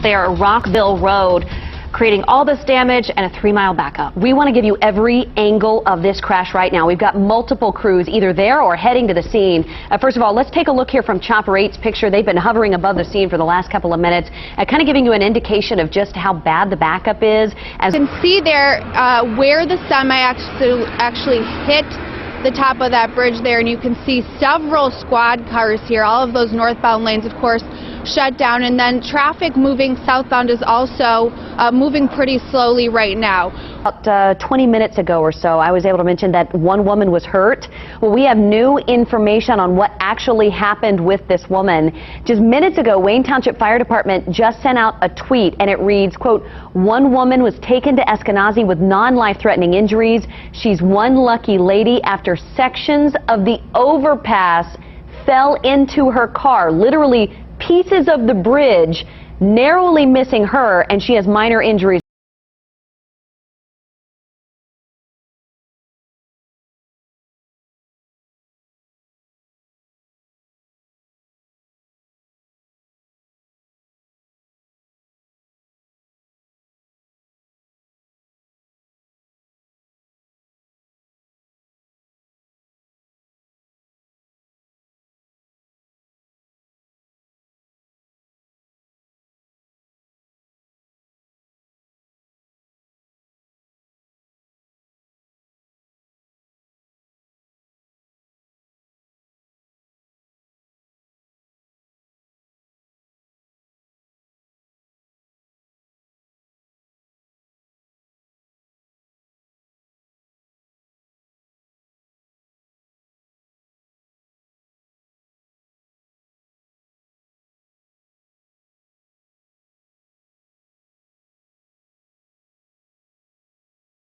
There at Rockville Road, creating all this damage and a 3-mile backup. We want to give you every angle of this crash right now. We've got multiple crews either there or heading to the scene. First of all, let's take a look here from Chopper 8's picture. They've been hovering above the scene for the last couple of minutes, kind of giving you an indication of just how bad the backup is. As you can see there where the semi actually hit the top of that bridge there, and you can see several squad cars here. All of those northbound lanes, of course, shut down, and then traffic moving southbound is also moving pretty slowly right now. About 20 minutes ago or so, I was able to mention that one woman was hurt. Well, we have new information on what actually happened with this woman. Just minutes ago, Wayne Township Fire Department just sent out a tweet, and it reads, quote, "One woman was taken to Eskenazi with non-life-threatening injuries. She's one lucky lady after sections of the overpass fell into her car." Literally pieces of the bridge narrowly missing her, and she has minor injuries.